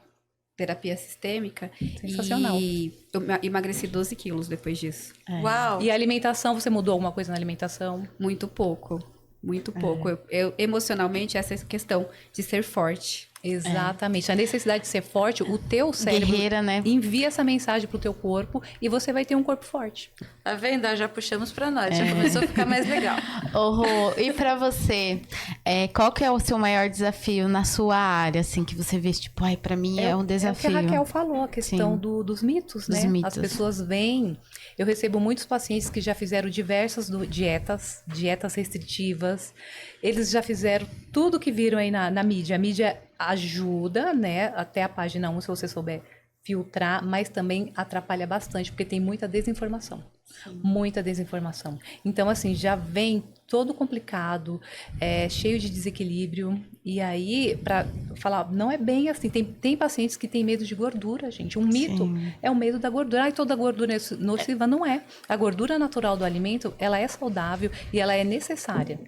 terapia sistêmica. Sensacional. E eu emagreci 12 quilos depois disso. Uau! E a alimentação, você mudou alguma coisa na alimentação? Muito pouco. Muito pouco. Eu emocionalmente, essa questão de ser forte. Exatamente. A necessidade de ser forte, o teu cérebro Guerreira, né? envia essa mensagem pro teu corpo e você vai ter um corpo forte. Tá vendo? Já puxamos pra nós, já começou a ficar mais legal. Ô, Rô, e pra você, qual que é o seu maior desafio na sua área, assim, que você vê, tipo, ai, pra mim é um desafio. É o que a Raquel falou, a questão Sim. dos mitos, né? Dos mitos. As pessoas vêm... Eu recebo muitos pacientes que já fizeram diversas dietas restritivas. Eles já fizeram tudo que viram aí na mídia. A mídia ajuda, né? Até a página 1, se você souber filtrar, mas também atrapalha bastante, porque tem muita desinformação. Muita desinformação. Então, assim, já vem todo complicado, cheio de desequilíbrio. E aí, para falar, não é bem assim. Tem pacientes que têm medo de gordura, gente. Um mito é o medo da gordura. Ai, toda gordura é nociva. Não é. A gordura natural do alimento, ela é saudável e ela é necessária.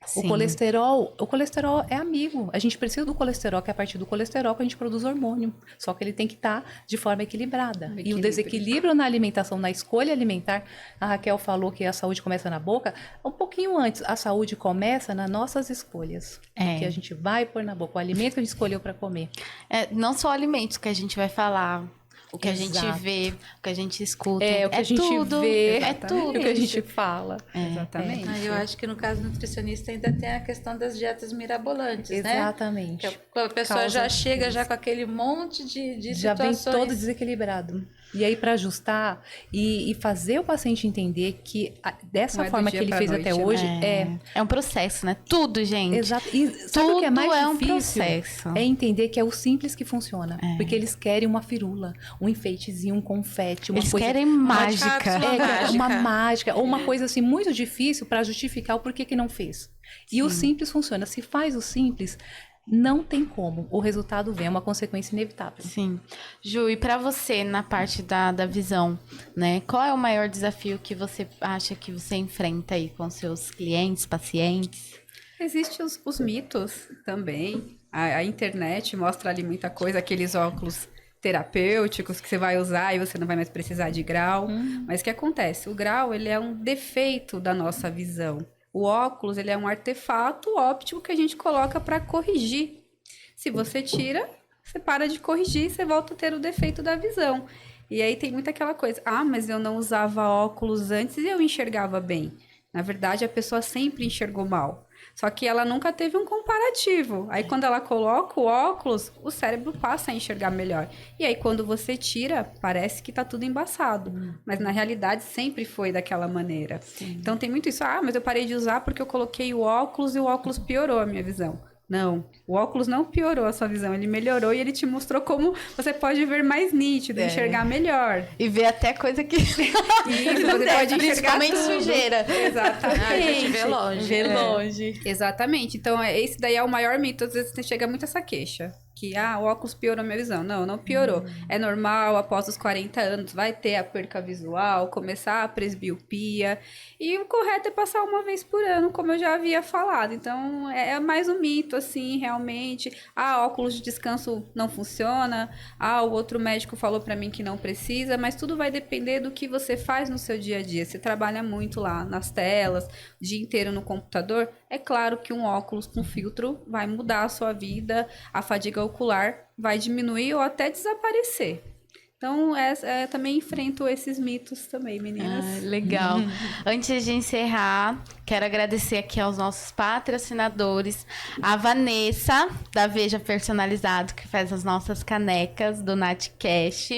Sim. O colesterol é amigo. A gente precisa do colesterol, que é a partir do colesterol que a gente produz hormônio. Só que ele tem que estar de forma equilibrada. E o Equilíbrio. desequilíbrio na alimentação, na escolha alimentar, a Raquel falou que a saúde começa na boca. Um pouquinho antes, a saúde começa nas nossas escolhas. O que a gente vai pôr na boca, o alimento que a gente escolheu para comer. Não só alimentos que a gente vai falar, o que a gente Exato. vê, o que a gente escuta. O que a gente tudo, vê, é tudo. o que a gente fala. Exatamente. Eu acho que no caso nutricionista ainda tem a questão das dietas mirabolantes, né? Exatamente. Que a pessoa já chega já com aquele monte de Já vem situações. todo desequilibrado. E aí, para ajustar e fazer o paciente entender que dessa Não é do forma que dia ele pra fez noite, até né? hoje É um processo, né? Tudo, gente. Exato. E sabe o que é mais Tudo é um difícil? processo. É entender que é o simples que funciona. Porque eles querem uma firula, um enfeitezinho, um confete, uma Eles coisa... querem mágica. cápsula. Uma Mágica. mágica, ou uma coisa assim muito difícil para justificar o porquê que não fez. E o simples funciona. Se faz o simples, não tem como. O resultado vem, é uma consequência inevitável. Sim. Ju, e pra você, na parte da visão, né? Qual é o maior desafio que você acha que você enfrenta aí com seus clientes, pacientes? Existem os mitos também. A internet mostra ali muita coisa, aqueles óculos terapêuticos que você vai usar e você não vai mais precisar de grau. Mas o que acontece? O grau, ele é um defeito da nossa visão. O óculos, ele é um artefato óptico que a gente coloca para corrigir. Se você tira, você para de corrigir e você volta a ter o defeito da visão. E aí tem muito aquela coisa, mas eu não usava óculos antes e eu enxergava bem. Na verdade, a pessoa sempre enxergou mal. Só que ela nunca teve um comparativo. Aí, quando ela coloca o óculos, o cérebro passa a enxergar melhor. E aí, quando você tira, parece que tá tudo embaçado. Mas, na realidade, sempre foi daquela maneira. Então, tem muito isso. Mas eu parei de usar porque eu coloquei o óculos e o óculos piorou a minha visão. Não, o óculos não piorou a sua visão, ele melhorou e ele te mostrou como você pode ver mais nítido, enxergar melhor. E ver até coisa que Isso, você pode enxergar principalmente tudo. sujeira. Exatamente. A gente vê longe. Vê longe. Exatamente. Então, esse daí é o maior mito. Às vezes chega muito essa queixa. Que, o óculos piorou a minha visão. Não, não piorou. É normal, após os 40 anos, vai ter a perca visual, começar a presbiopia. E o correto é passar uma vez por ano, como eu já havia falado. Então, é mais um mito, assim, realmente. Óculos de descanso não funciona. O outro médico falou pra mim que não precisa. Mas tudo vai depender do que você faz no seu dia a dia. Você trabalha muito lá nas telas, o dia inteiro no computador. É claro que um óculos com filtro vai mudar a sua vida, a fadiga ocular vai diminuir ou até desaparecer. Então, também enfrento esses mitos também, meninas. Legal. Antes de encerrar, Quero agradecer aqui aos nossos patrocinadores, a Vanessa, da Veja Personalizado, que faz as nossas canecas do Natcash.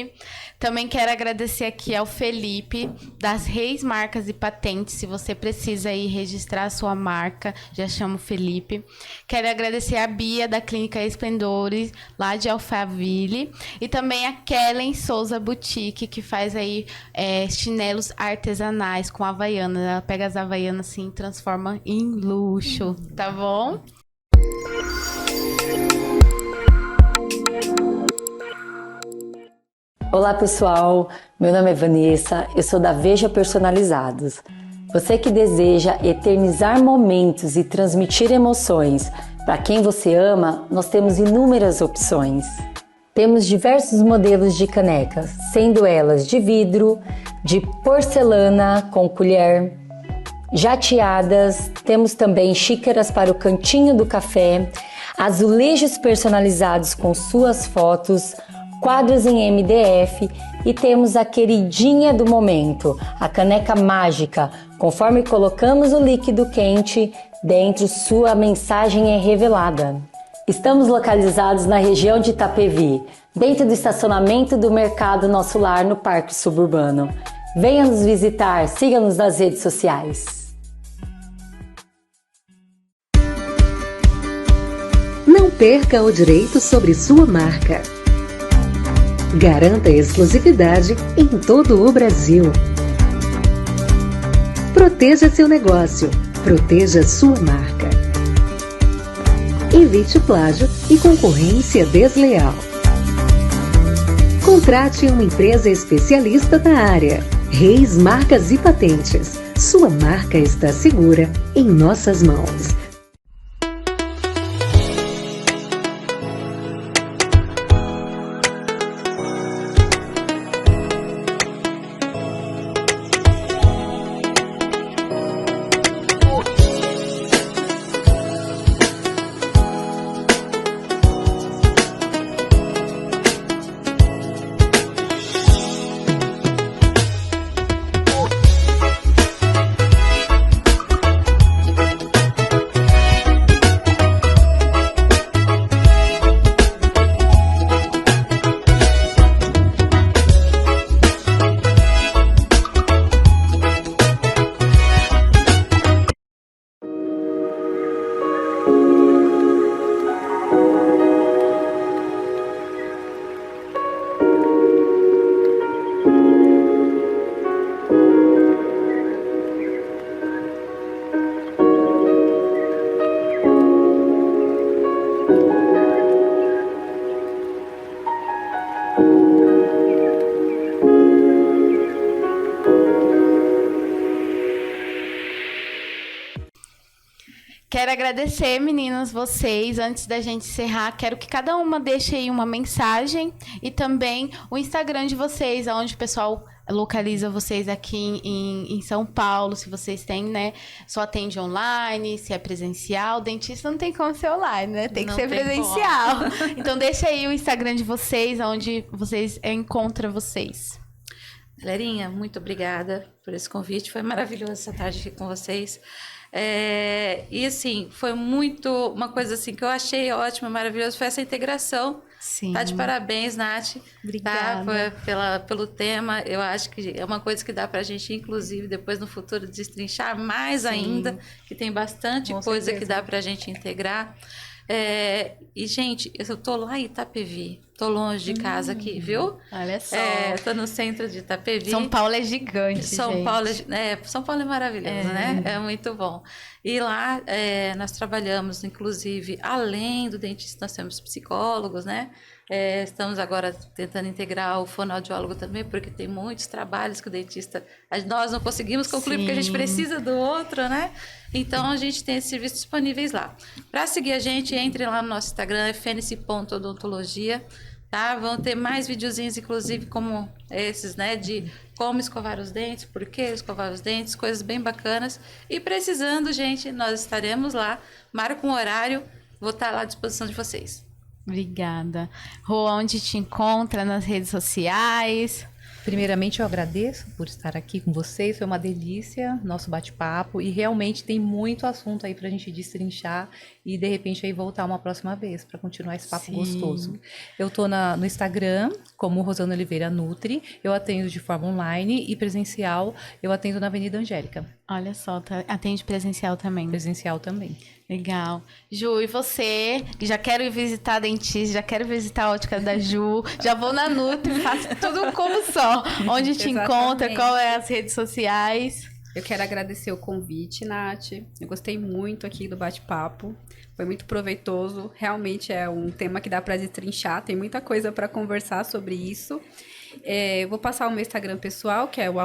Também quero agradecer aqui ao Felipe, das Reis Marcas e Patentes. Se você precisa aí registrar a sua marca, já chama o Felipe. Quero agradecer a Bia, da Clínica Esplendores, lá de Alphaville. E também a Kellen Souza Boutique, que faz aí chinelos artesanais com havaianas. Ela pega as havaianas assim e transforma em luxo, tá bom? Olá pessoal, meu nome é Vanessa, eu sou da Veja Personalizados. Você que deseja eternizar momentos e transmitir emoções para quem você ama, nós temos inúmeras opções. Temos diversos modelos de canecas, sendo elas de vidro, de porcelana com colher, jateadas, temos também xícaras para o cantinho do café, azulejos personalizados com suas fotos, quadros em MDF e temos a queridinha do momento, a caneca mágica. Conforme colocamos o líquido quente dentro, sua mensagem é revelada. Estamos localizados na região de Itapevi, dentro do estacionamento do Mercado Nosso Lar, no Parque Suburbano. Venha nos visitar, siga-nos nas redes sociais. Não perca o direito sobre sua marca. Garanta exclusividade em todo o Brasil. Proteja seu negócio. Proteja sua marca. Evite plágio e concorrência desleal. Contrate uma empresa especialista na área. Reis Marcas e Patentes. Sua marca está segura em nossas mãos. Quero agradecer, meninas, vocês. Antes da gente encerrar, quero que cada uma deixe aí uma mensagem e também o Instagram de vocês, onde o pessoal localiza vocês aqui em São Paulo, se vocês têm, né? Só atende online, se é presencial. Dentista não tem como ser online, né? Tem que ser presencial. Então deixa aí o Instagram de vocês, onde vocês encontram vocês. Galerinha, muito obrigada por esse convite. Foi maravilhoso essa tarde aqui com vocês. E assim, foi uma coisa assim que eu achei ótima, maravilhosa, foi essa integração. Sim. Tá de parabéns, Nath. Obrigada. Pelo tema. Eu acho que é uma coisa que dá pra gente, inclusive, depois no futuro, destrinchar mais ainda, que tem bastante coisa que dá pra gente integrar. E, gente, eu tô lá em Itapevi, tô longe de casa aqui, viu? Olha só. Tô no centro de Itapevi. São Paulo é gigante, São gente. Paulo é maravilhoso, né? É muito bom. E lá nós trabalhamos, inclusive, além do dentista, nós temos psicólogos, né? Estamos agora tentando integrar o fonoaudiólogo também, porque tem muitos trabalhos que o dentista... Nós não conseguimos concluir, porque a gente precisa do outro, né? Então, a gente tem esses serviços disponíveis lá. Para seguir a gente, entre lá no nosso Instagram, fnc.odontologia, tá? Vão ter mais videozinhos, inclusive, como esses, né? De como escovar os dentes, por que escovar os dentes, coisas bem bacanas. E precisando, gente, nós estaremos lá. Marca um horário, vou estar lá à disposição de vocês. Obrigada. Rô, onde te encontra nas redes sociais? Primeiramente, eu agradeço por estar aqui com vocês. Foi uma delícia nosso bate-papo e realmente tem muito assunto aí pra gente destrinchar e de repente aí voltar uma próxima vez para continuar esse papo gostoso. Eu tô no Instagram como Rosana Oliveira Nutri. Eu atendo de forma online e presencial. Eu atendo na Avenida Angélica. Olha só, atende presencial também. Presencial também. Legal. Ju, e você? Já quero ir visitar a dentista, já quero visitar a ótica da Ju, já vou na Nutri, faço tudo como só. Onde te encontra, qual é as redes sociais? Eu quero agradecer o convite, Nath. Eu gostei muito aqui do bate-papo. Foi muito proveitoso. Realmente é um tema que dá para destrinchar. Tem muita coisa para conversar sobre isso. Eu vou passar o meu Instagram pessoal, que é o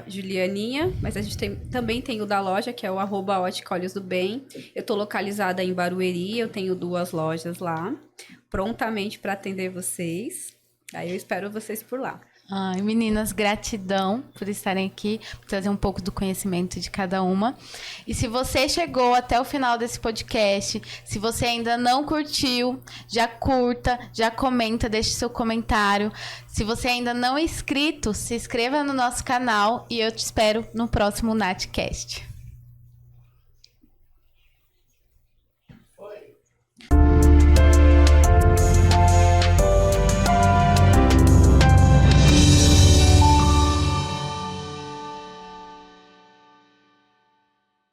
@Julianinha, mas a gente também tem o da loja, que é o @Ótica Olhos do Bem. Eu estou localizada em Barueri, eu tenho 2 lojas lá, prontamente para atender vocês. Aí eu espero vocês por lá. Ai, meninas, gratidão por estarem aqui, por trazer um pouco do conhecimento de cada uma. E se você chegou até o final desse podcast, se você ainda não curtiu, já curta, já comenta, deixe seu comentário. Se você ainda não é inscrito, se inscreva no nosso canal e eu te espero no próximo NathCast.